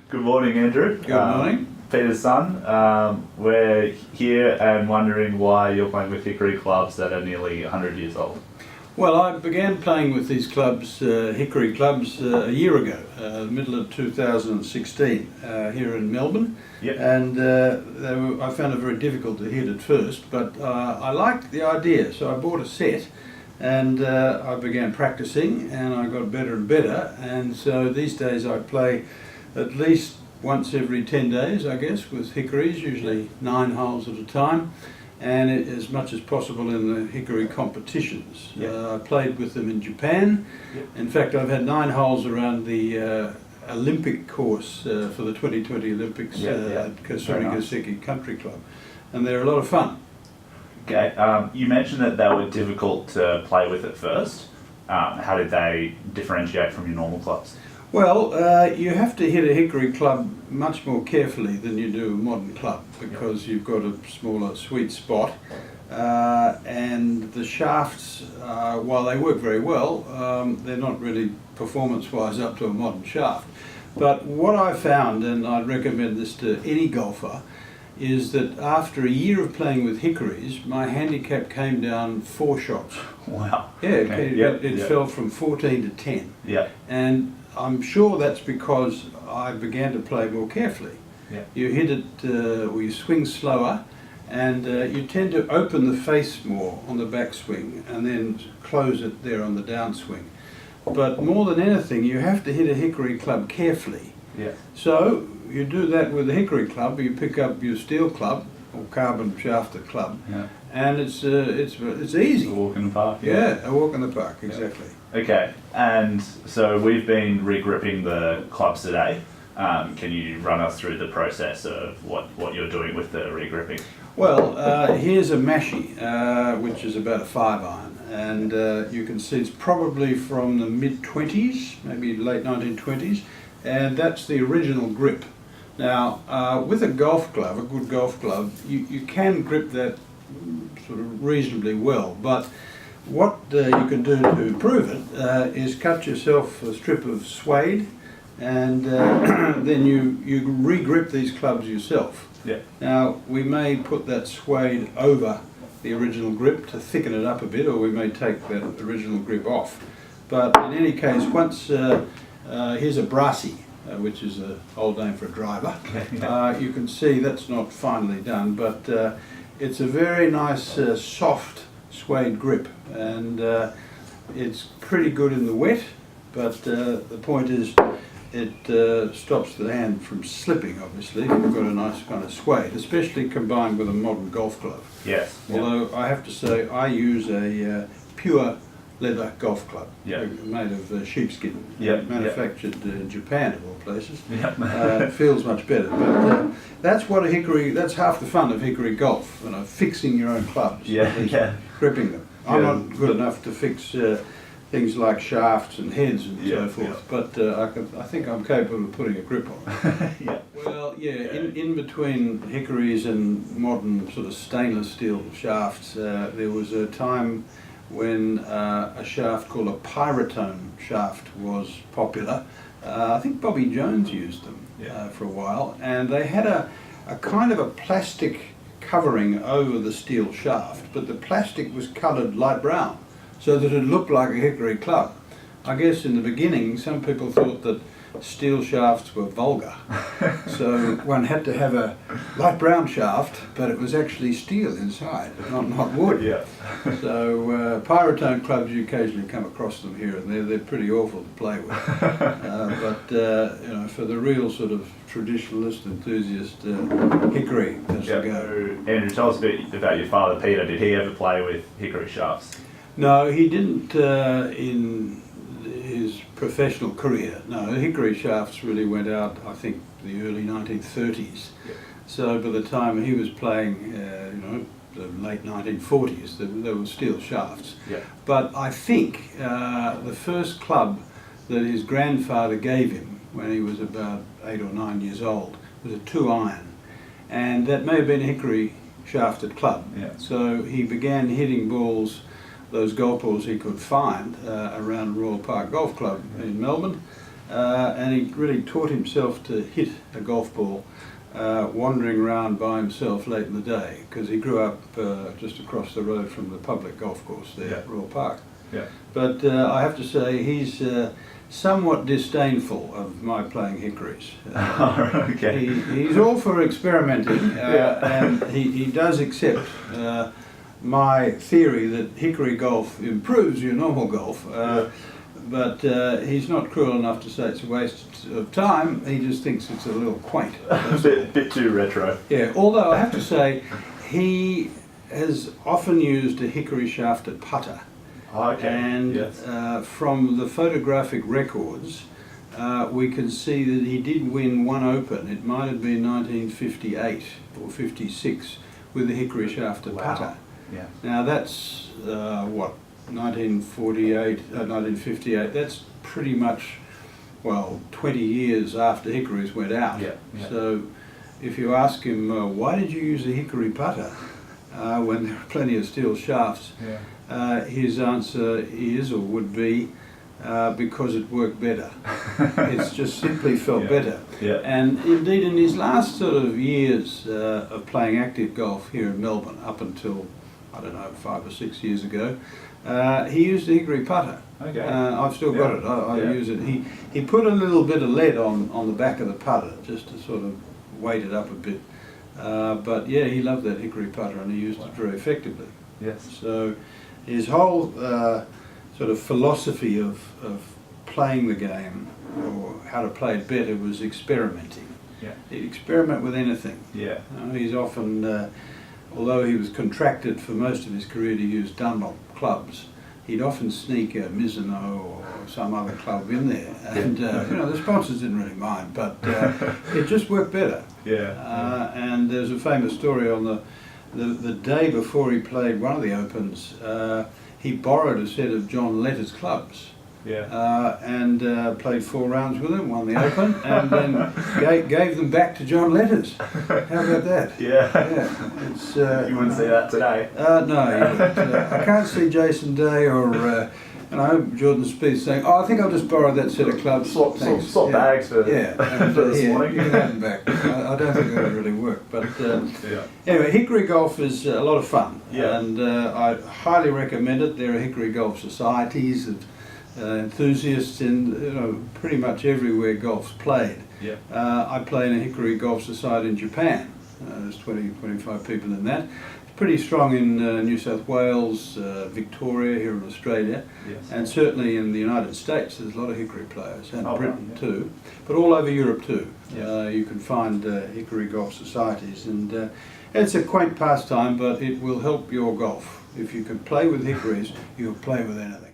Good morning, Andrew. Good morning. Peter's son. We're here and wondering why you're playing with hickory clubs that are nearly 100 years old. Well, I began playing with these clubs, hickory clubs, a year ago, middle of 2016, here in Melbourne. Yep. And I found it very difficult to hit at first, but I liked the idea, so I bought a set and I began practicing and I got better and better. And so these days I play at least once every 10 days, I guess, with hickories, usually 9 holes at a time, and as much as possible in the hickory competitions. Yep. I played with them in Japan. Yep. In fact, I've had 9 holes around the Olympic course for the 2020 Olympics at Nagasaki Country Club, and they're a lot of fun. Okay. You mentioned that they were difficult to play with at first. How did they differentiate from your normal clubs? Well, you have to hit a hickory club much more carefully than you do a modern club because you've got a smaller sweet spot, and the shafts, while they work very well, they're not really performance-wise up to a modern shaft. But what I found, and I'd recommend this to any golfer, is that after a year of playing with hickories, my handicap came down 4 shots. Wow. Yeah, Okay. it fell from 14 to 10. Yeah. And I'm sure that's because I began to play more carefully. Yeah. You hit it, or you swing slower, and you tend to open the face more on the backswing and then close it there on the downswing. But more than anything, you have to hit a hickory club carefully. Yeah. So you do that with a hickory club. You pick up your steel club or carbon shafted club, and it's easy. A walk in the park. Yeah, a walk in the park, exactly. Okay, and so we've been regripping the clubs today. Can you run us through the process of what you're doing with the regripping? Well, here's a mashie, which is about a 5-iron, and you can see it's probably from the mid-20s, maybe late 1920s, and that's the original grip. Now, with a golf glove, a good golf glove, you can grip that sort of reasonably well, but what you can do to improve it is cut yourself a strip of suede, and then you re-grip these clubs yourself. Yeah. Now, we may put that suede over the original grip to thicken it up a bit, or we may take that original grip off. But in any case, once here's a brassy, which is an old name for a driver. You can see that's not finely done, but it's a very nice soft suede grip, and it's pretty good in the wet, but the point is it stops the hand from slipping, obviously, if you've got a nice kind of suede, especially combined with a modern golf glove. Yes. Although I have to say I use a pure leather golf club, made of sheepskin, manufactured in Japan of all places. Feels much better, but that's what a hickory. That's half the fun of hickory golf. You know, fixing your own clubs, gripping them. I'm not good enough to fix things like shafts and heads and so forth, but I think I'm capable of putting a grip on it. Well, in between hickories and modern sort of stainless steel shafts, there was a time when a shaft called a pyrotone shaft was popular. I think Bobby Jones used them for a while, and they had a kind of a plastic covering over the steel shaft, but the plastic was coloured light brown so that it looked like a hickory club. I guess in the beginning some people thought that steel shafts were vulgar, so one had to have a light brown shaft, but it was actually steel inside, not wood. So pyrotone clubs, you occasionally come across them here and there. They're pretty awful to play with, but you know, for the real sort of traditionalist enthusiast, hickory has to go. Andrew, tell us a bit about your father, Peter. Did he ever play with hickory shafts? No, he didn't in his professional career. No, hickory shafts really went out, I think, the early 1930s. So by the time he was playing, the late 1940s, there were steel shafts. But I think the first club that his grandfather gave him when he was about 8 or 9 years old was a 2-iron, and that may have been a hickory shafted club. So he began hitting balls those golf balls he could find around Royal Park Golf Club in Melbourne, and he really taught himself to hit a golf ball wandering around by himself late in the day, because he grew up just across the road from the public golf course there at Royal Park. Yeah. But I have to say he's somewhat disdainful of my playing hickories. Okay. He's all for experimenting, and he does accept my theory that hickory golf improves your normal golf. But he's not cruel enough to say it's a waste of time. He just thinks it's a little quaint. A bit too retro. Yeah, although I have to say, he has often used a hickory shafted putter. Okay. And from the photographic records, we can see that he did win one Open. It might have been 1958 or 56 with a hickory shafted putter. Yeah. Now that's what? 1958, that's pretty much, well, 20 years after hickories went out. Yeah. So if you ask him, why did you use a hickory putter when there are plenty of steel shafts, his answer is, or would be, because it worked better. It's just simply felt better. And indeed in his last sort of years of playing active golf here in Melbourne, up until, I don't know, 5 or 6 years ago, he used a hickory putter. Okay. I've still got it. I use it. He put a little bit of lead on the back of the putter just to sort of weight it up a bit. But yeah, he loved that hickory putter and he used it very effectively. Yes. So his whole sort of philosophy of playing the game, or how to play it better, was experimenting. Yeah. He'd experiment with anything. Yeah. He's often, although he was contracted for most of his career to use Dunlop clubs, he'd often sneak a Mizuno or some other club in there, and the sponsors didn't really mind, but it just worked better. And there's a famous story on the day before he played one of the Opens. He borrowed a set of John Letter's clubs. And played 4 rounds with him, won the Open, and then gave them back to John Letters. How about that? It's, you wouldn't see that today. No, you wouldn't. I can't see Jason Day or Jordan Spieth saying, "Oh, I think I'll just borrow that set of clubs." Swap bags for this morning. You can have them back. I don't think that would really work. But anyway, hickory golf is a lot of fun, and I highly recommend it. There are hickory golf societies and enthusiasts in pretty much everywhere golf's played. I play in a hickory golf society in Japan. There's 20-25 people in that. It's pretty strong in New South Wales, Victoria, here in Australia, and certainly in the United States there's a lot of hickory players, and Britain too, but all over Europe too. You can find hickory golf societies, and it's a quaint pastime, but it will help your golf. If you can play with hickories, you'll play with anything.